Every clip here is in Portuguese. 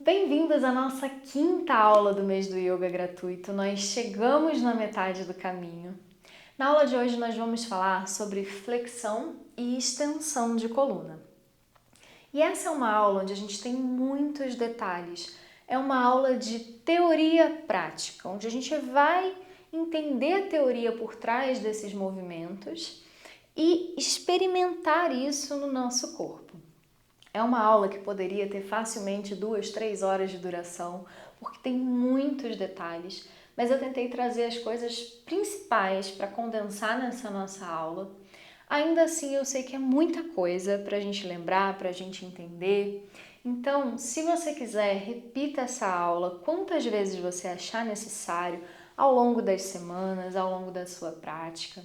Bem-vindos à nossa quinta aula do mês do Yoga gratuito. Nós chegamos na metade do caminho. Na aula de hoje nós vamos falar sobre flexão e extensão de coluna. E essa é uma aula onde a gente tem muitos detalhes. É uma aula de teoria prática, onde a gente vai entender a teoria por trás desses movimentos e experimentar isso no nosso corpo. É uma aula que poderia ter facilmente 2, 3 horas de duração, porque tem muitos detalhes, mas eu tentei trazer as coisas principais para condensar nessa nossa aula. Ainda assim, eu sei que é muita coisa para a gente lembrar, para a gente entender. Então, se você quiser, repita essa aula quantas vezes você achar necessário ao longo das semanas, ao longo da sua prática.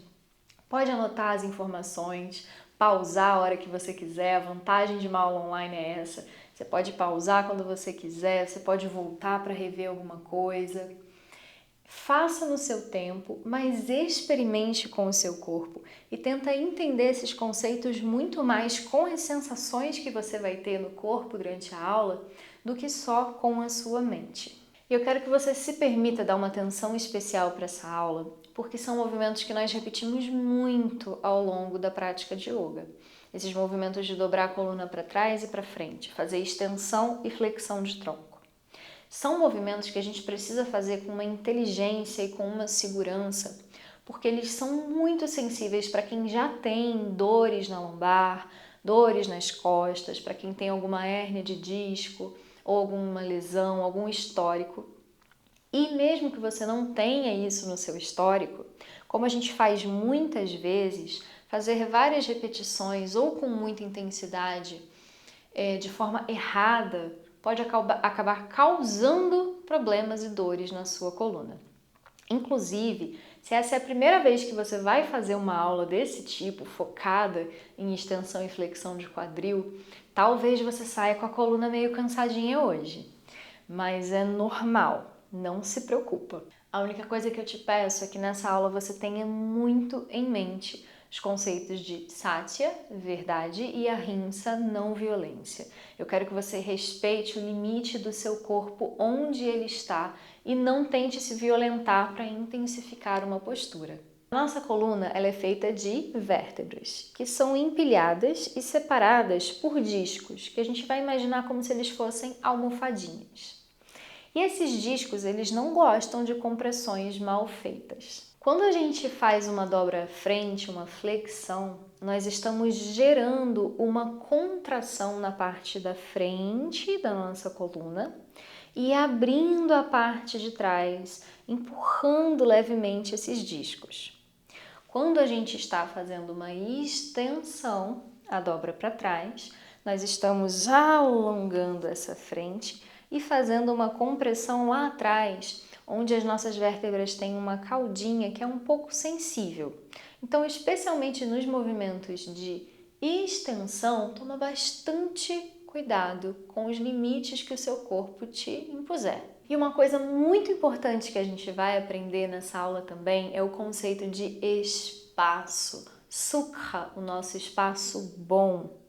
Pode anotar as informações, pausar a hora que você quiser. A vantagem de uma aula online é essa. Você pode pausar quando você quiser, você pode voltar para rever alguma coisa. Faça no seu tempo, mas experimente com o seu corpo e tenta entender esses conceitos muito mais com as sensações que você vai ter no corpo durante a aula do que só com a sua mente. E eu quero que você se permita dar uma atenção especial para essa aula, porque são movimentos que nós repetimos muito ao longo da prática de yoga. Esses movimentos de dobrar a coluna para trás e para frente, fazer extensão e flexão de tronco. São movimentos que a gente precisa fazer com uma inteligência e com uma segurança, porque eles são muito sensíveis para quem já tem dores na lombar, dores nas costas, para quem tem alguma hérnia de disco ou alguma lesão, algum histórico. E mesmo que você não tenha isso no seu histórico, como a gente faz muitas vezes, fazer várias repetições ou com muita intensidade, de forma errada, pode acabar causando problemas e dores na sua coluna. Inclusive, se essa é a primeira vez que você vai fazer uma aula desse tipo, focada em extensão e flexão de quadril, talvez você saia com a coluna meio cansadinha hoje. Mas é normal. Não se preocupa. A única coisa que eu te peço é que nessa aula você tenha muito em mente os conceitos de Satya, verdade, e Ahimsa, não violência. Eu quero que você respeite o limite do seu corpo onde ele está e não tente se violentar para intensificar uma postura. A nossa coluna ela é feita de vértebras, que são empilhadas e separadas por discos, que a gente vai imaginar como se eles fossem almofadinhas. E esses discos, eles não gostam de compressões mal feitas. Quando a gente faz uma dobra à frente, uma flexão, nós estamos gerando uma contração na parte da frente da nossa coluna e abrindo a parte de trás, empurrando levemente esses discos. Quando a gente está fazendo uma extensão, a dobra para trás, nós estamos alongando essa frente e fazendo uma compressão lá atrás, onde as nossas vértebras têm uma caudinha que é um pouco sensível. Então, especialmente nos movimentos de extensão, toma bastante cuidado com os limites que o seu corpo te impuser. E uma coisa muito importante que a gente vai aprender nessa aula também é o conceito de espaço. Sukha, o nosso espaço bom.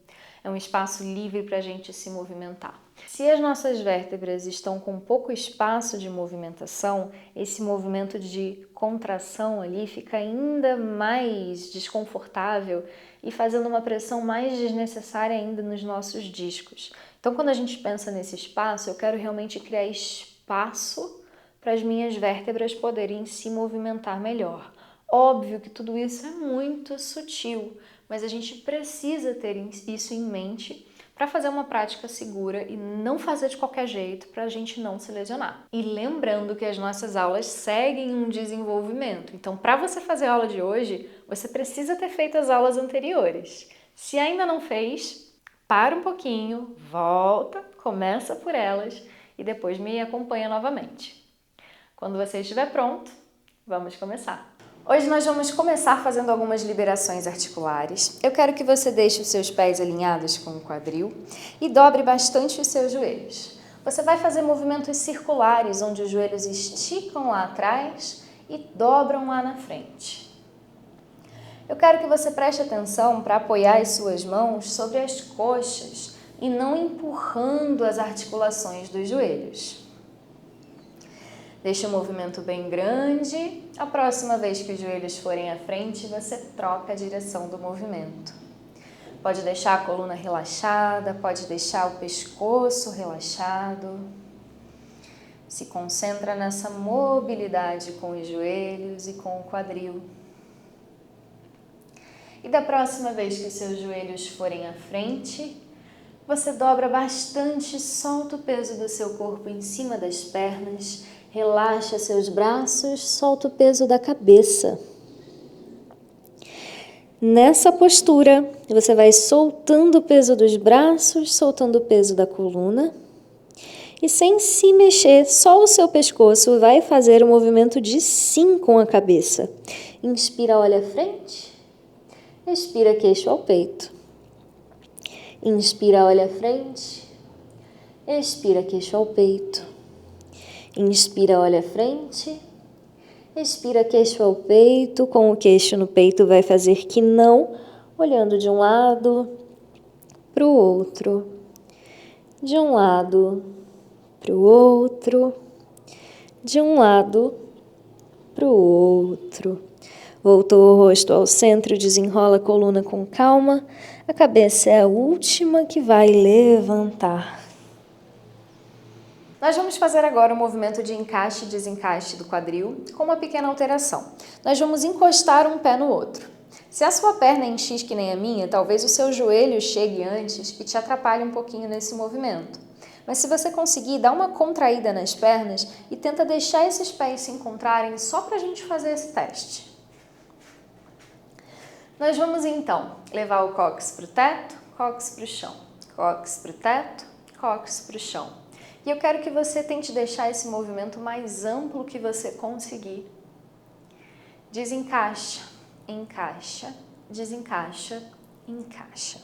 É um espaço livre para a gente se movimentar. Se as nossas vértebras estão com pouco espaço de movimentação, esse movimento de contração ali fica ainda mais desconfortável e fazendo uma pressão mais desnecessária ainda nos nossos discos. Então, quando a gente pensa nesse espaço, eu quero realmente criar espaço para as minhas vértebras poderem se movimentar melhor. Óbvio que tudo isso é muito sutil, mas a gente precisa ter isso em mente para fazer uma prática segura e não fazer de qualquer jeito para a gente não se lesionar. E lembrando que as nossas aulas seguem um desenvolvimento. Então, para você fazer a aula de hoje, você precisa ter feito as aulas anteriores. Se ainda não fez, para um pouquinho, volta, começa por elas e depois me acompanha novamente. Quando você estiver pronto, vamos começar. Hoje nós vamos começar fazendo algumas liberações articulares. Eu quero que você deixe os seus pés alinhados com o quadril e dobre bastante os seus joelhos. Você vai fazer movimentos circulares, onde os joelhos esticam lá atrás e dobram lá na frente. Eu quero que você preste atenção para apoiar as suas mãos sobre as coxas, e não empurrando as articulações dos joelhos. Deixa o movimento bem grande. A próxima vez que os joelhos forem à frente, você troca a direção do movimento. Pode deixar a coluna relaxada, pode deixar o pescoço relaxado. Se concentra nessa mobilidade com os joelhos e com o quadril. E da próxima vez que os seus joelhos forem à frente, você dobra bastante, solta o peso do seu corpo em cima das pernas, relaxa seus braços, solta o peso da cabeça. Nessa postura, você vai soltando o peso dos braços, soltando o peso da coluna. E sem se mexer, só o seu pescoço vai fazer o movimento de sim com a cabeça. Inspira, olha à frente. Expira, queixo ao peito. Inspira, olha à frente. Expira, queixo ao peito. Inspira, olha à frente. Expira, queixo ao peito. Com o queixo no peito, vai fazer que não, olhando de um lado para o outro. De um lado para o outro. De um lado para o outro. Voltou o rosto ao centro, desenrola a coluna com calma. A cabeça é a última que vai levantar. Nós vamos fazer agora o movimento de encaixe e desencaixe do quadril com uma pequena alteração. Nós vamos encostar um pé no outro. Se a sua perna é em X que nem a minha, talvez o seu joelho chegue antes e te atrapalhe um pouquinho nesse movimento. Mas se você conseguir, dá uma contraída nas pernas e tenta deixar esses pés se encontrarem só para a gente fazer esse teste. Nós vamos então levar o cóccix para o teto, cóccix para o chão, cóccix para o teto, cóccix para o chão. E eu quero que você tente deixar esse movimento mais amplo que você conseguir. Desencaixa, encaixa, desencaixa, encaixa.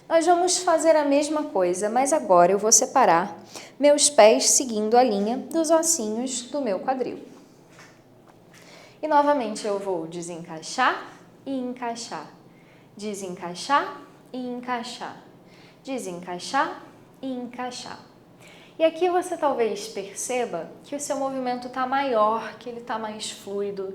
Nós vamos fazer a mesma coisa, mas agora eu vou separar meus pés seguindo a linha dos ossinhos do meu quadril. E novamente eu vou desencaixar e encaixar, desencaixar e encaixar, desencaixar e encaixar. E aqui você talvez perceba que o seu movimento está maior, que ele está mais fluido.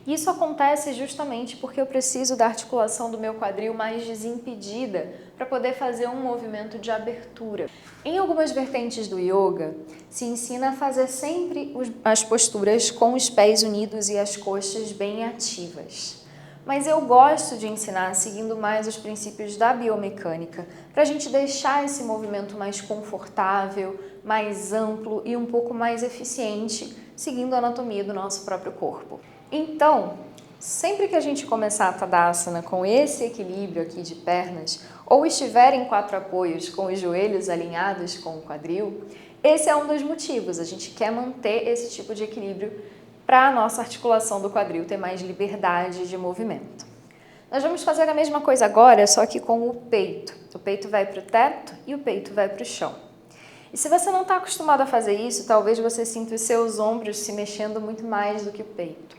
Isso acontece justamente porque eu preciso da articulação do meu quadril mais desimpedida para poder fazer um movimento de abertura. Em algumas vertentes do yoga, se ensina a fazer sempre as posturas com os pés unidos e as coxas bem ativas. Mas eu gosto de ensinar seguindo mais os princípios da biomecânica, para a gente deixar esse movimento mais confortável, mais amplo e um pouco mais eficiente, seguindo a anatomia do nosso próprio corpo. Então, sempre que a gente começar a Tadasana com esse equilíbrio aqui de pernas, ou estiver em 4 apoios com os joelhos alinhados com o quadril, esse é um dos motivos, a gente quer manter esse tipo de equilíbrio para a nossa articulação do quadril ter mais liberdade de movimento. Nós vamos fazer a mesma coisa agora, só que com o peito. O peito vai para o teto e o peito vai para o chão. E se você não está acostumado a fazer isso, talvez você sinta os seus ombros se mexendo muito mais do que o peito.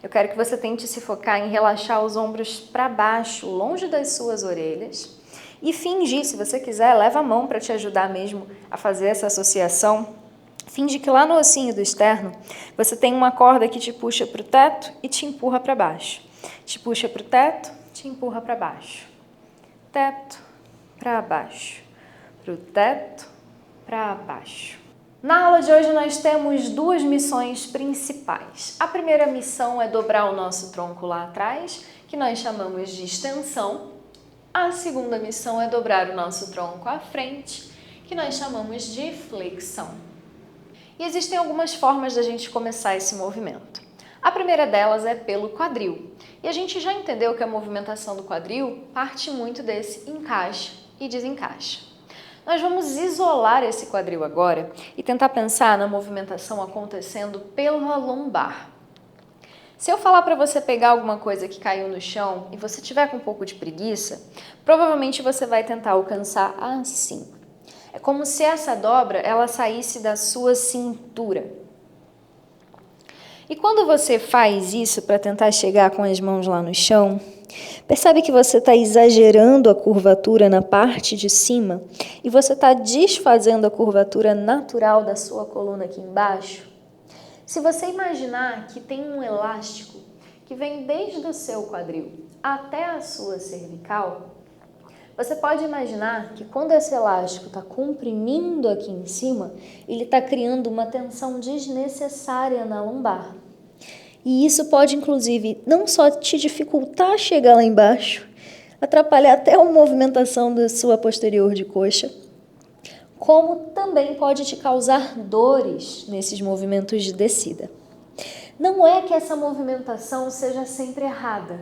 Eu quero que você tente se focar em relaxar os ombros para baixo, longe das suas orelhas, e fingir, se você quiser, leva a mão para te ajudar mesmo a fazer essa associação. Finge que lá no ossinho do externo, você tem uma corda que te puxa para o teto e te empurra para baixo. Te puxa para o teto, te empurra para baixo. Teto, para baixo. Para o teto, para baixo. Na aula de hoje nós temos 2 missões principais. A primeira missão é dobrar o nosso tronco lá atrás, que nós chamamos de extensão. A segunda missão é dobrar o nosso tronco à frente, que nós chamamos de flexão. E existem algumas formas da gente começar esse movimento. A primeira delas é pelo quadril. E a gente já entendeu que a movimentação do quadril parte muito desse encaixa e desencaixa. Nós vamos isolar esse quadril agora e tentar pensar na movimentação acontecendo pela lombar. Se eu falar para você pegar alguma coisa que caiu no chão e você tiver com um pouco de preguiça, provavelmente você vai tentar alcançar assim. É como se essa dobra ela saísse da sua cintura. E quando você faz isso para tentar chegar com as mãos lá no chão, Percebe que você está exagerando a curvatura na parte de cima e você está desfazendo a curvatura natural da sua coluna aqui embaixo? Se você imaginar que tem um elástico que vem desde o seu quadril até a sua cervical, você pode imaginar que quando esse elástico está comprimindo aqui em cima, ele está criando uma tensão desnecessária na lombar. E isso pode, inclusive, não só te dificultar chegar lá embaixo, atrapalhar até a movimentação da sua posterior de coxa, como também pode te causar dores nesses movimentos de descida. Não é que essa movimentação seja sempre errada.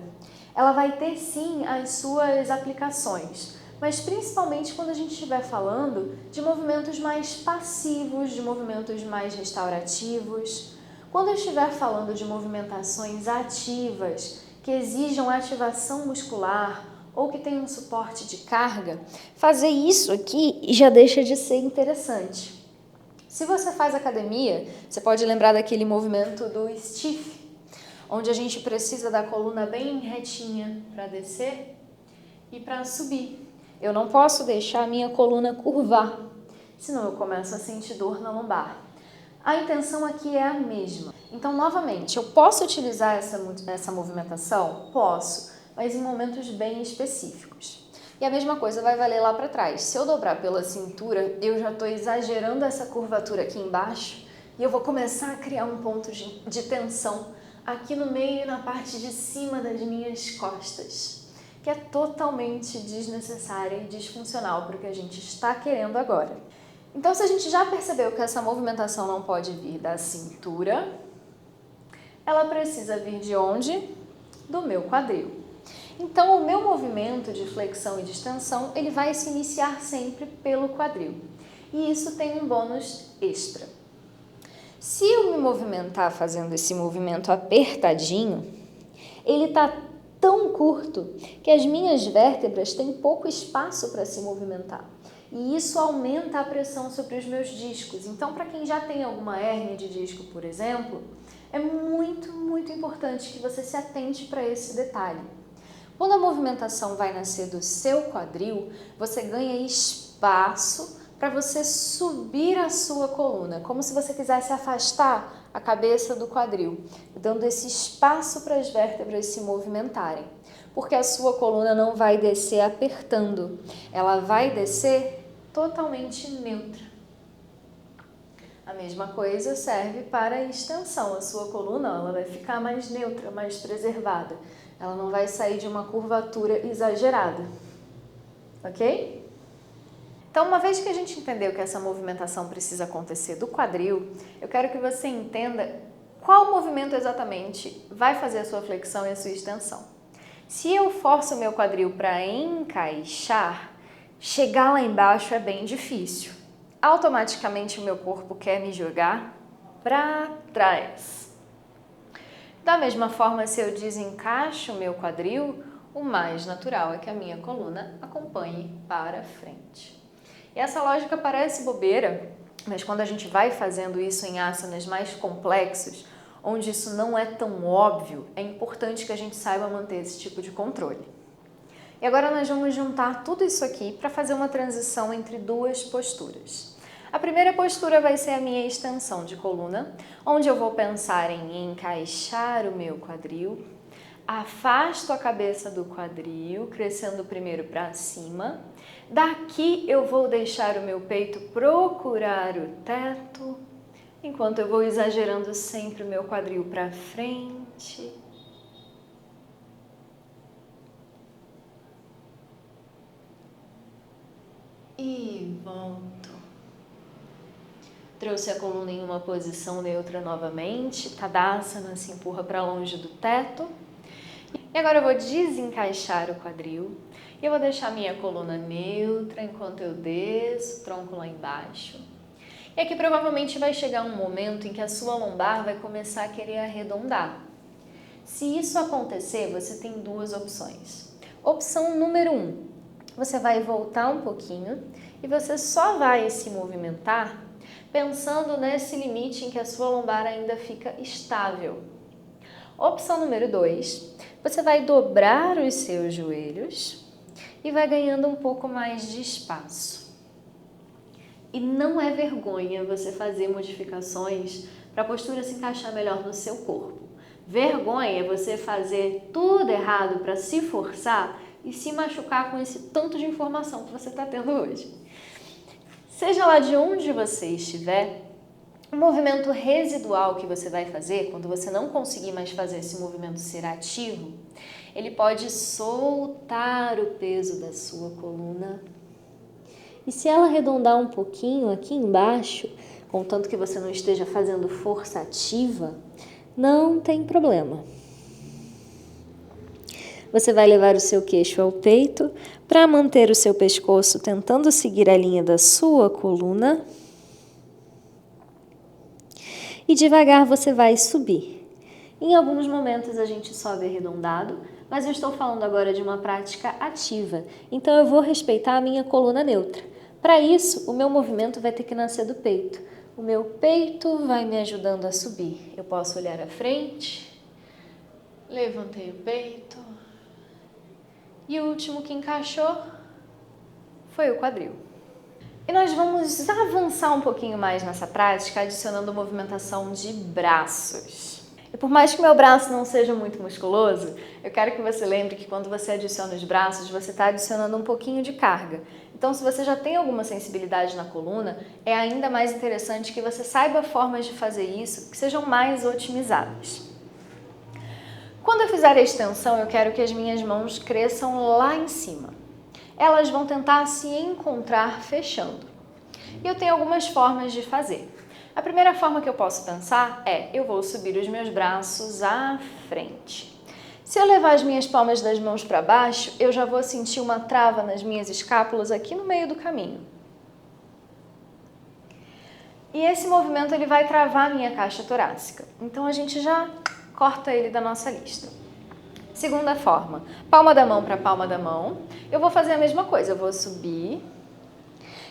Ela vai ter sim as suas aplicações, mas principalmente quando a gente estiver falando de movimentos mais passivos, de movimentos mais restaurativos. Quando eu estiver falando de movimentações ativas, que exijam ativação muscular ou que tenham suporte de carga, fazer isso aqui já deixa de ser interessante. Se você faz academia, você pode lembrar daquele movimento do stiff, onde a gente precisa da coluna bem retinha para descer e para subir. Eu não posso deixar a minha coluna curvar, senão eu começo a sentir dor na lombar. A intenção aqui é a mesma. Então, novamente, eu posso utilizar essa movimentação? Posso, mas em momentos bem específicos. E a mesma coisa vai valer lá para trás. Se eu dobrar pela cintura, eu já estou exagerando essa curvatura aqui embaixo e eu vou começar a criar um ponto de tensão aqui no meio e na parte de cima das minhas costas, que é totalmente desnecessária e disfuncional para o que a gente está querendo agora. Então, se a gente já percebeu que essa movimentação não pode vir da cintura, ela precisa vir de onde? Do meu quadril. Então, o meu movimento de flexão e de extensão, ele vai se iniciar sempre pelo quadril. E isso tem um bônus extra. Se eu me movimentar fazendo esse movimento apertadinho, ele está tão curto que as minhas vértebras têm pouco espaço para se movimentar. E isso aumenta a pressão sobre os meus discos. Então, para quem já tem alguma hérnia de disco, por exemplo, é muito, muito importante que você se atente para esse detalhe. Quando a movimentação vai nascer do seu quadril, você ganha espaço para você subir a sua coluna, como se você quisesse afastar a cabeça do quadril, dando esse espaço para as vértebras se movimentarem, porque a sua coluna não vai descer apertando, ela vai descer totalmente neutra. A mesma coisa serve para a extensão, a sua coluna ela vai ficar mais neutra, mais preservada. Ela não vai sair de uma curvatura exagerada, ok? Então, uma vez que a gente entendeu que essa movimentação precisa acontecer do quadril, eu quero que você entenda qual movimento exatamente vai fazer a sua flexão e a sua extensão. Se eu forço o meu quadril para encaixar, chegar lá embaixo é bem difícil. Automaticamente o meu corpo quer me jogar para trás. Da mesma forma, se eu desencaixo o meu quadril, o mais natural é que a minha coluna acompanhe para frente. E essa lógica parece bobeira, mas quando a gente vai fazendo isso em asanas mais complexos, onde isso não é tão óbvio, é importante que a gente saiba manter esse tipo de controle. E agora nós vamos juntar tudo isso aqui para fazer uma transição entre duas posturas. A primeira postura vai ser a minha extensão de coluna, onde eu vou pensar em encaixar o meu quadril, afasto a cabeça do quadril, crescendo primeiro para cima. Daqui eu vou deixar o meu peito procurar o teto, enquanto eu vou exagerando sempre o meu quadril para frente. E volto. Trouxe a coluna em uma posição neutra novamente. Tadasana, se empurra para longe do teto. E agora eu vou desencaixar o quadril. E eu vou deixar a minha coluna neutra enquanto eu desço, tronco lá embaixo. E aqui provavelmente vai chegar um momento em que a sua lombar vai começar a querer arredondar. Se isso acontecer, você tem duas opções. Opção número 1, você vai voltar um pouquinho e você só vai se movimentar pensando nesse limite em que a sua lombar ainda fica estável. Opção número 2, Você vai dobrar os seus joelhos e vai ganhando um pouco mais de espaço. E não é vergonha você fazer modificações para a postura se encaixar melhor no seu corpo. Vergonha é você fazer tudo errado para se forçar e se machucar com esse tanto de informação que você está tendo hoje. Seja lá de onde você estiver, o movimento residual que você vai fazer, quando você não conseguir mais fazer esse movimento ser ativo, ele pode soltar o peso da sua coluna. E se ela arredondar um pouquinho aqui embaixo, contanto que você não esteja fazendo força ativa, não tem problema. Você vai levar o seu queixo ao peito para manter o seu pescoço tentando seguir a linha da sua coluna. E devagar você vai subir. Em alguns momentos a gente sobe arredondado, mas eu estou falando agora de uma prática ativa, então eu vou respeitar a minha coluna neutra. Para isso, o meu movimento vai ter que nascer do peito. O meu peito vai me ajudando a subir. Eu posso olhar à frente, levantei o peito, e o último que encaixou foi o quadril. E nós vamos avançar um pouquinho mais nessa prática, adicionando movimentação de braços. E por mais que meu braço não seja muito musculoso, eu quero que você lembre que quando você adiciona os braços, você está adicionando um pouquinho de carga. Então, se você já tem alguma sensibilidade na coluna, é ainda mais interessante que você saiba formas de fazer isso que sejam mais otimizadas. Quando eu fizer a extensão, eu quero que as minhas mãos cresçam lá em cima. Elas vão tentar se encontrar fechando. E eu tenho algumas formas de fazer. A primeira forma que eu posso pensar é, eu vou subir os meus braços à frente. Se eu levar as minhas palmas das mãos para baixo, eu já vou sentir uma trava nas minhas escápulas aqui no meio do caminho. E esse movimento ele vai travar a minha caixa torácica. Então a gente já corta ele da nossa lista. Segunda forma, palma da mão para palma da mão. Eu vou fazer a mesma coisa, eu vou subir.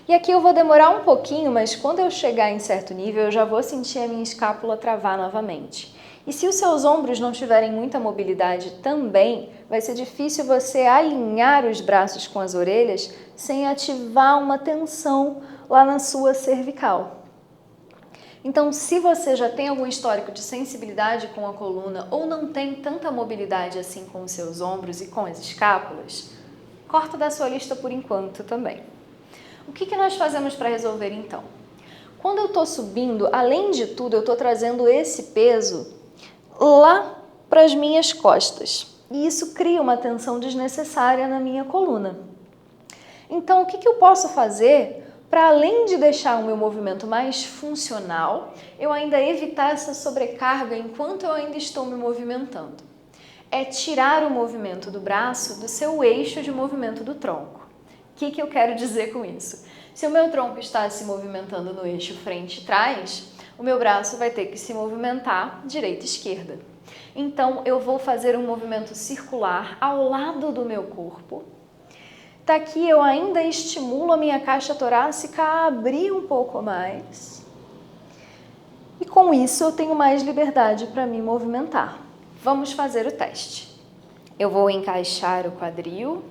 E aqui eu vou demorar um pouquinho, mas quando eu chegar em certo nível, eu já vou sentir a minha escápula travar novamente. E se os seus ombros não tiverem muita mobilidade também, vai ser difícil você alinhar os braços com as orelhas sem ativar uma tensão lá na sua cervical. Então, se você já tem algum histórico de sensibilidade com a coluna ou não tem tanta mobilidade assim com os seus ombros e com as escápulas, corta da sua lista por enquanto também. O que nós fazemos para resolver então? Quando eu estou subindo, além de tudo, eu estou trazendo esse peso lá para as minhas costas. E isso cria uma tensão desnecessária na minha coluna. Então, o que eu posso fazer para, além de deixar o meu movimento mais funcional, eu ainda evitar essa sobrecarga enquanto eu ainda estou me movimentando? É tirar o movimento do braço do seu eixo de movimento do tronco. O que eu quero dizer com isso? Se o meu tronco está se movimentando no eixo frente e trás, o meu braço vai ter que se movimentar direita e esquerda. Então, eu vou fazer um movimento circular ao lado do meu corpo. Daqui eu ainda estimulo a minha caixa torácica a abrir um pouco mais. E com isso eu tenho mais liberdade para me movimentar. Vamos fazer o teste. Eu vou encaixar o quadril.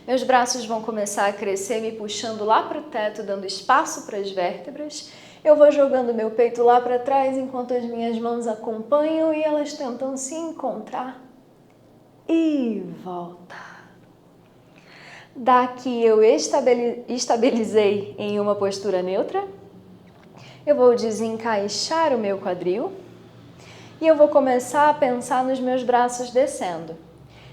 Meus braços vão começar a crescer, me puxando lá para o teto, dando espaço para as vértebras. Eu vou jogando meu peito lá para trás, enquanto as minhas mãos acompanham e elas tentam se encontrar. E volta. Daqui eu estabilizei em uma postura neutra. Eu vou desencaixar o meu quadril. E eu vou começar a pensar nos meus braços descendo.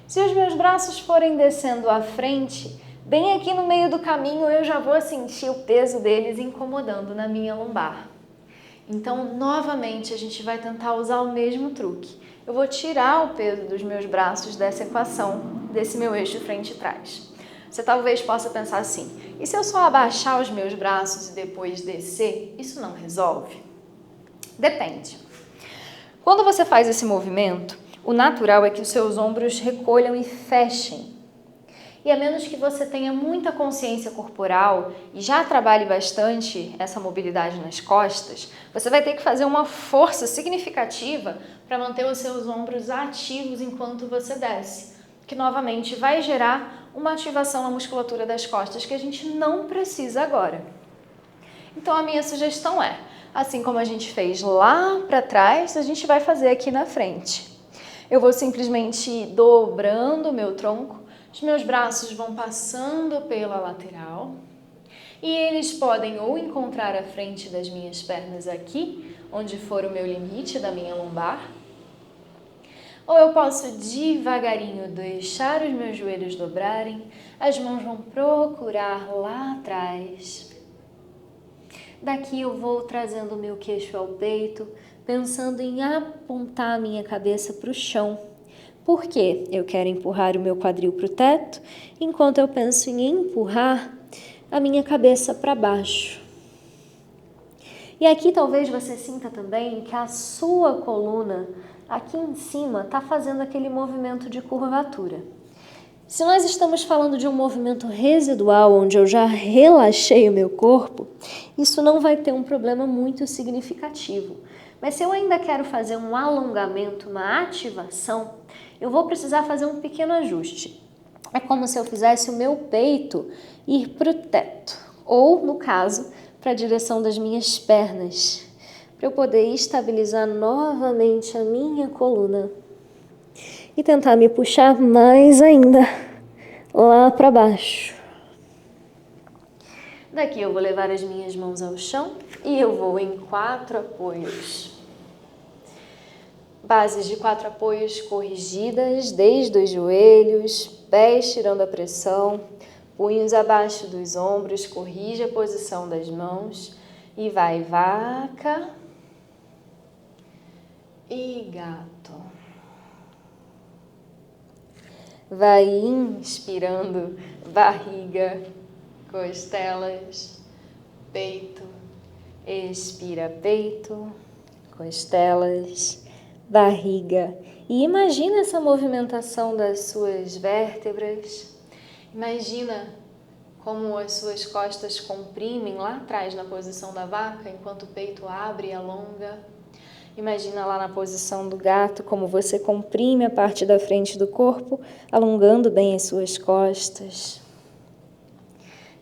Se os meus braços forem descendo à frente, bem aqui no meio do caminho eu já vou sentir o peso deles incomodando na minha lombar. Então, novamente, a gente vai tentar usar o mesmo truque. Eu vou tirar o peso dos meus braços dessa equação, desse meu eixo frente e trás. Você talvez possa pensar assim, e se eu só abaixar os meus braços e depois descer, isso não resolve? Depende. Quando você faz esse movimento, o natural é que os seus ombros recolham e fechem. E a menos que você tenha muita consciência corporal e já trabalhe bastante essa mobilidade nas costas, você vai ter que fazer uma força significativa para manter os seus ombros ativos enquanto você desce, que novamente vai gerar uma ativação na musculatura das costas que a gente não precisa agora. Então a minha sugestão é, assim como a gente fez lá para trás, a gente vai fazer aqui na frente. Eu vou simplesmente ir dobrando o meu tronco, os meus braços vão passando pela lateral e eles podem ou encontrar a frente das minhas pernas aqui, onde for o meu limite da minha lombar, ou eu posso devagarinho deixar os meus joelhos dobrarem, as mãos vão procurar lá atrás. Daqui eu vou trazendo o meu queixo ao peito, pensando em apontar a minha cabeça para o chão. Por quê? Eu quero empurrar o meu quadril para o teto, enquanto eu penso em empurrar a minha cabeça para baixo. E aqui talvez você sinta também que a sua coluna aqui em cima está fazendo aquele movimento de curvatura. Se nós estamos falando de um movimento residual, onde eu já relaxei o meu corpo, isso não vai ter um problema muito significativo. Mas se eu ainda quero fazer um alongamento, uma ativação, eu vou precisar fazer um pequeno ajuste. É como se eu fizesse o meu peito ir para o teto, ou, no caso, para a direção das minhas pernas, para eu poder estabilizar novamente a minha coluna e tentar me puxar mais ainda lá para baixo. Daqui eu vou levar as minhas mãos ao chão e eu vou em 4 apoios. Bases de 4 apoios corrigidas desde os joelhos, pés tirando a pressão, punhos abaixo dos ombros, corrige a posição das mãos e vai vaca e gato. Vai inspirando barriga, costelas, peito, expira peito, costelas, barriga. E imagina essa movimentação das suas vértebras. Imagina como as suas costas comprimem lá atrás na posição da vaca, enquanto o peito abre e alonga. Imagina lá na posição do gato, como você comprime a parte da frente do corpo, alongando bem as suas costas.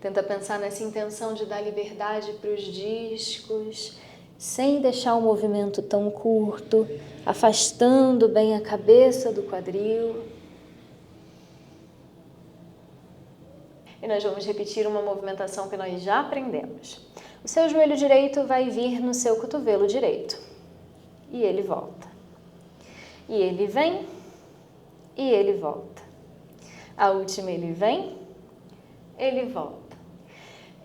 Tenta pensar nessa intenção de dar liberdade para os discos, sem deixar o movimento tão curto, afastando bem a cabeça do quadril. E nós vamos repetir uma movimentação que nós já aprendemos. O seu joelho direito vai vir no seu cotovelo direito. E ele volta. E ele vem, e ele volta. A última ele vem, ele volta.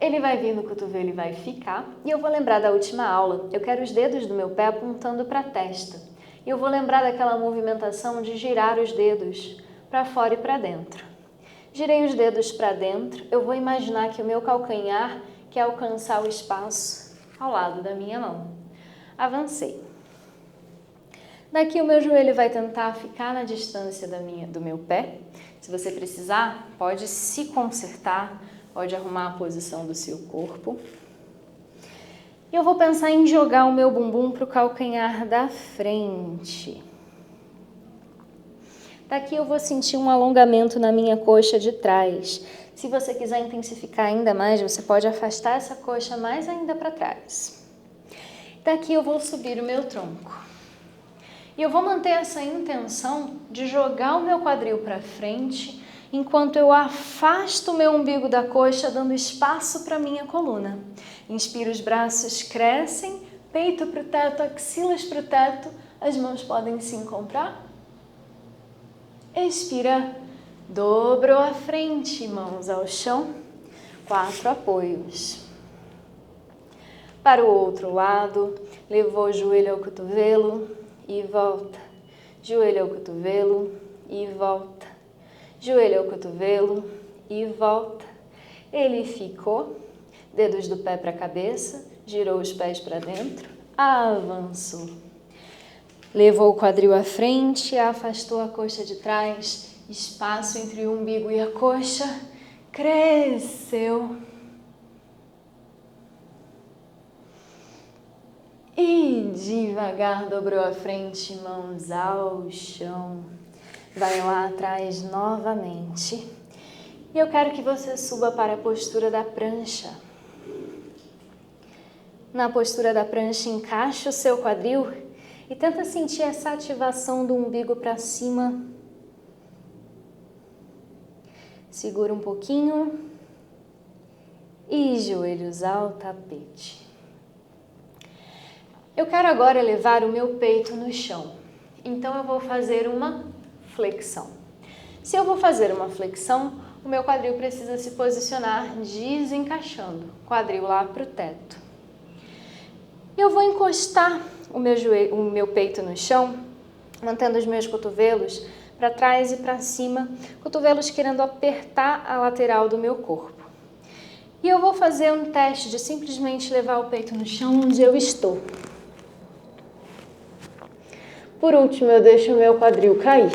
Ele vai vir no cotovelo e vai ficar. E eu vou lembrar da última aula. Eu quero os dedos do meu pé apontando para a testa. E eu vou lembrar daquela movimentação de girar os dedos para fora e para dentro. Girei os dedos para dentro. Eu vou imaginar que o meu calcanhar quer alcançar o espaço ao lado da minha mão. Avancei. Daqui o meu joelho vai tentar ficar na distância do meu pé. Se você precisar, pode se consertar, pode arrumar a posição do seu corpo. E eu vou pensar em jogar o meu bumbum para o calcanhar da frente. Daqui eu vou sentir um alongamento na minha coxa de trás. Se você quiser intensificar ainda mais, você pode afastar essa coxa mais ainda para trás. Daqui eu vou subir o meu tronco. E eu vou manter essa intenção de jogar o meu quadril para frente, enquanto eu afasto o meu umbigo da coxa, dando espaço para a minha coluna. Inspiro, os braços crescem, peito para o teto, axilas para o teto, as mãos podem se encontrar. Expira, dobrou a frente, mãos ao chão, 4 apoios. Para o outro lado, levou o joelho ao cotovelo e volta. Joelho ao cotovelo e volta. Joelho ao cotovelo e volta. Ele ficou, dedos do pé para a cabeça, girou os pés para dentro, avançou. Levou o quadril à frente, afastou a coxa de trás Espaço entre o umbigo e a coxa cresceu. E devagar dobrou a frente, mãos ao chão. Vai lá atrás novamente. E eu quero que você suba para a postura da prancha. Na postura da prancha, encaixa o seu quadril e tenta sentir essa ativação do umbigo para cima. Segura um pouquinho e joelhos ao tapete. Eu quero agora levar o meu peito no chão. Então eu vou fazer uma flexão. Se eu vou fazer uma flexão, o meu quadril precisa se posicionar desencaixando, quadril lá para o teto. Eu vou encostar o meu peito no chão, mantendo os meus cotovelos para trás e para cima, cotovelos querendo apertar a lateral do meu corpo. E eu vou fazer um teste de simplesmente levar o peito no chão onde eu estou. Por último, eu deixo o meu quadril cair.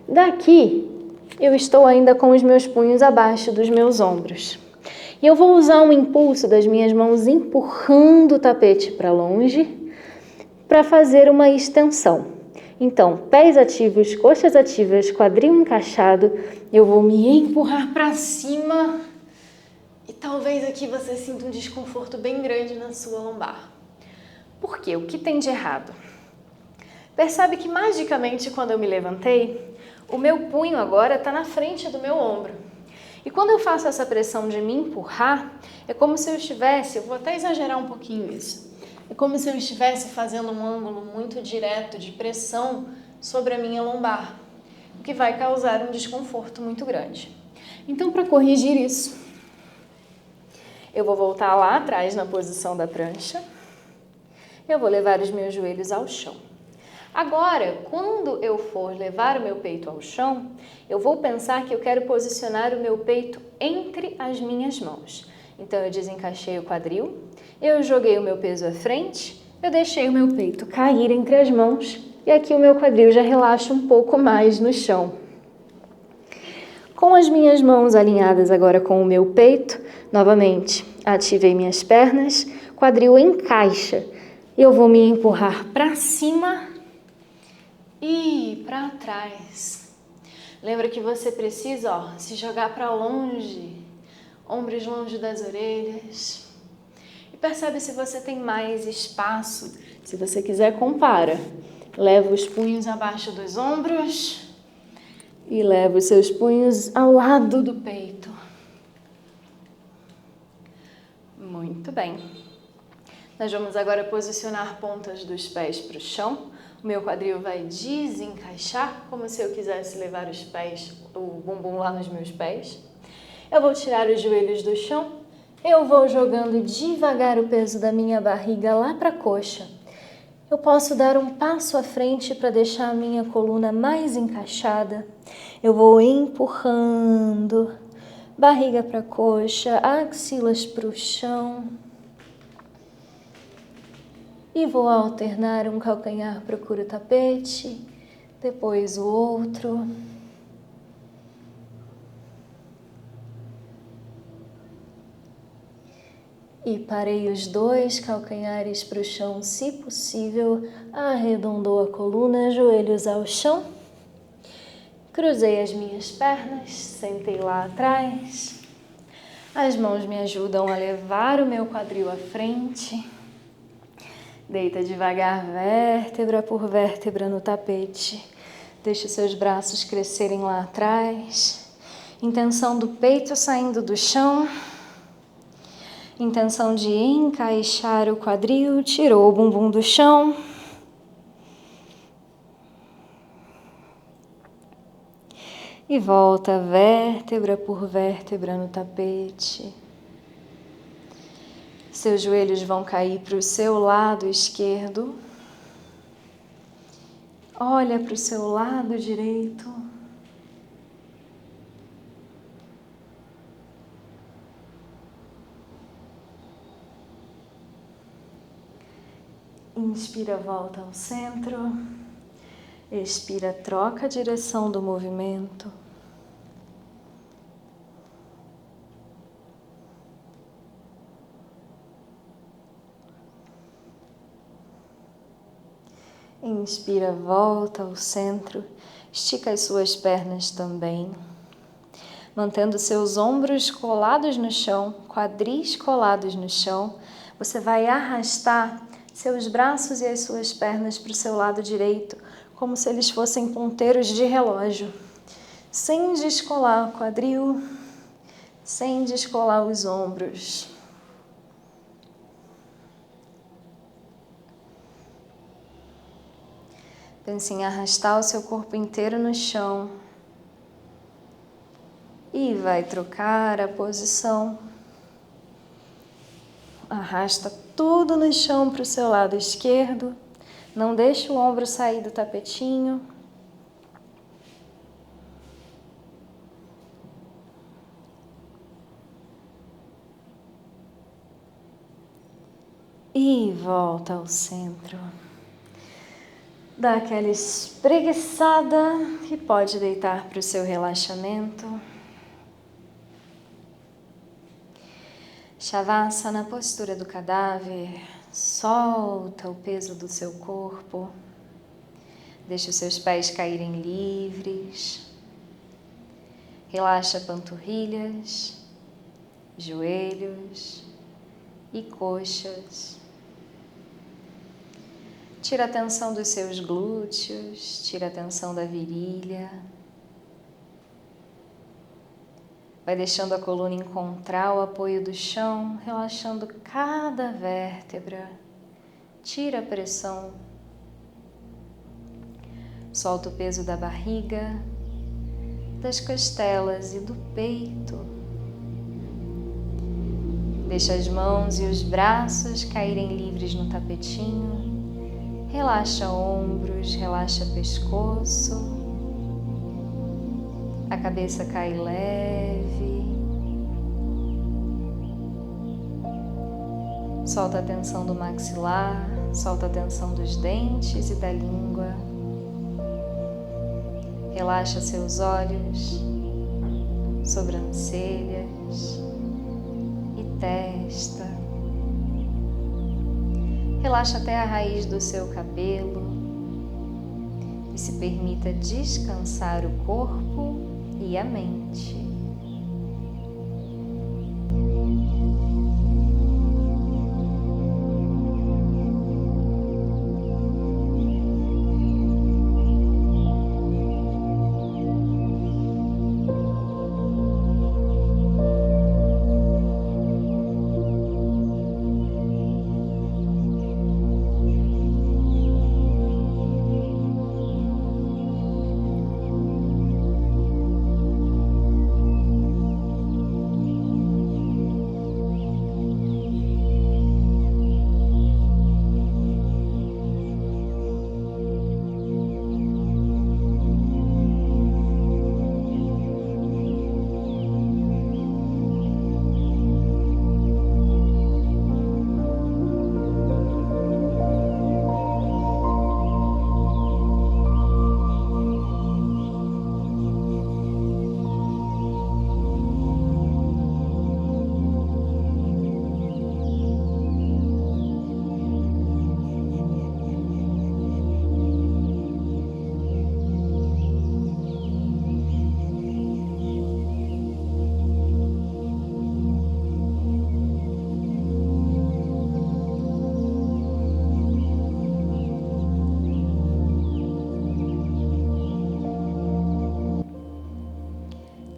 Daqui, eu estou ainda com os meus punhos abaixo dos meus ombros. E eu vou usar um impulso das minhas mãos empurrando o tapete para longe para fazer uma extensão. Então, pés ativos, coxas ativas, quadril encaixado, eu vou me empurrar para cima e talvez aqui você sinta um desconforto bem grande na sua lombar. Por quê? O que tem de errado? Percebe que magicamente quando eu me levantei, o meu punho agora está na frente do meu ombro. E quando eu faço essa pressão de me empurrar, é como se eu estivesse, eu vou até exagerar um pouquinho isso, é como se eu estivesse fazendo um ângulo muito direto de pressão sobre a minha lombar, o que vai causar um desconforto muito grande. Então, para corrigir isso, eu vou voltar lá atrás na posição da prancha, eu vou levar os meus joelhos ao chão. Agora, quando eu for levar o meu peito ao chão, eu vou pensar que eu quero posicionar o meu peito entre as minhas mãos. Então, eu desencaixei o quadril, eu joguei o meu peso à frente, eu deixei o meu peito cair entre as mãos e aqui o meu quadril já relaxa um pouco mais no chão. Com as minhas mãos alinhadas agora com o meu peito, novamente, ativei minhas pernas, quadril encaixa. Eu vou me empurrar para cima e para trás. Lembra que você precisa, se jogar para longe, ombros longe das orelhas. E percebe se você tem mais espaço. Se você quiser, compara. Leva os punhos abaixo dos ombros e leva os seus punhos ao lado do peito. Muito bem. Nós vamos agora posicionar pontas dos pés para o chão. O meu quadril vai desencaixar, como se eu quisesse levar os pés, o bumbum lá nos meus pés. Eu vou tirar os joelhos do chão. Eu vou jogando devagar o peso da minha barriga lá para a coxa. Eu posso dar um passo à frente para deixar a minha coluna mais encaixada. Eu vou empurrando, barriga para a coxa, axilas para o chão. E vou alternar um calcanhar, procura o tapete, depois o outro. E parei os dois calcanhares para o chão, se possível, arredondou a coluna, joelhos ao chão. Cruzei as minhas pernas, sentei lá atrás. As mãos me ajudam a levar o meu quadril à frente. Deita devagar, vértebra por vértebra no tapete. Deixe seus braços crescerem lá atrás. Intenção do peito saindo do chão. Intenção de encaixar o quadril, tirou o bumbum do chão. E volta vértebra por vértebra no tapete. Seus joelhos vão cair para o seu lado esquerdo. Olha para o seu lado direito. Inspira, volta ao centro. Expira, troca a direção do movimento. Inspira, volta ao centro, estica as suas pernas também, mantendo seus ombros colados no chão, quadris colados no chão. Você vai arrastar seus braços e as suas pernas para o seu lado direito, como se eles fossem ponteiros de relógio, sem descolar o quadril, sem descolar os ombros. Pense em arrastar o seu corpo inteiro no chão e vai trocar a posição. Arrasta tudo no chão para o seu lado esquerdo. Não deixe o ombro sair do tapetinho. E volta ao centro. Dá aquela espreguiçada e pode deitar para o seu relaxamento. Shavasana, postura do cadáver. Solta o peso do seu corpo. Deixa os seus pés caírem livres. Relaxa panturrilhas, joelhos e coxas. Tira a tensão dos seus glúteos, tira a tensão da virilha. Vai deixando a coluna encontrar o apoio do chão, relaxando cada vértebra. Tira a pressão. Solta o peso da barriga, das costelas e do peito. Deixa as mãos e os braços caírem livres no tapetinho. Relaxa ombros, relaxa pescoço. A cabeça cai leve. Solta a tensão do maxilar, solta a tensão dos dentes e da língua. Relaxa seus olhos, sobrancelhas e testa. Relaxa até a raiz do seu cabelo e se permita descansar o corpo e a mente.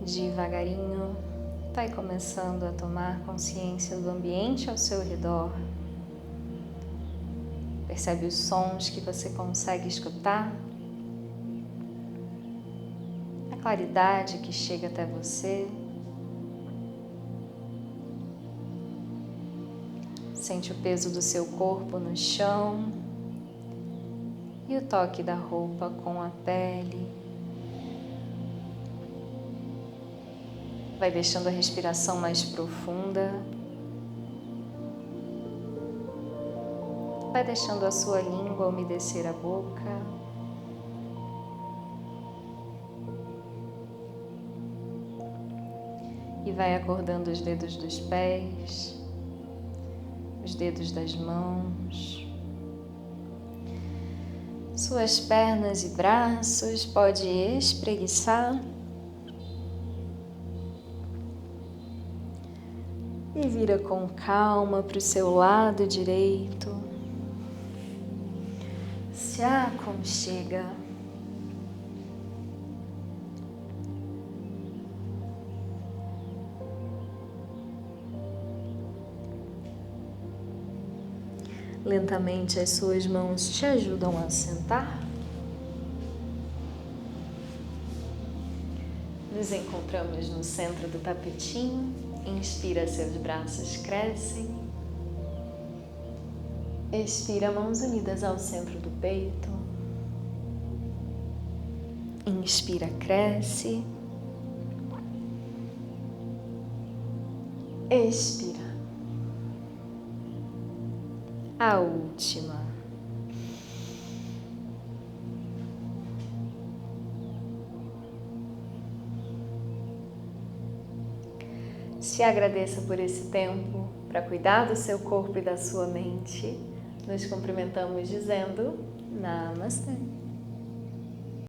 Devagarinho, vai começando a tomar consciência do ambiente ao seu redor. Percebe os sons que você consegue escutar, a claridade que chega até você. Sente o peso do seu corpo no chão e o toque da roupa com a pele. Vai deixando a respiração mais profunda. Vai deixando a sua língua umedecer a boca. E vai acordando os dedos dos pés, os dedos das mãos, suas pernas e braços. Pode espreguiçar e vira com calma para o seu lado direito. Se aconchega. Lentamente as suas mãos te ajudam a sentar. Nos encontramos no centro do tapetinho. Inspira, seus braços crescem. Expira, mãos unidas ao centro do peito. Inspira, cresce. Expira. A última. Se agradeça por esse tempo para cuidar do seu corpo e da sua mente. Nos cumprimentamos dizendo Namastê.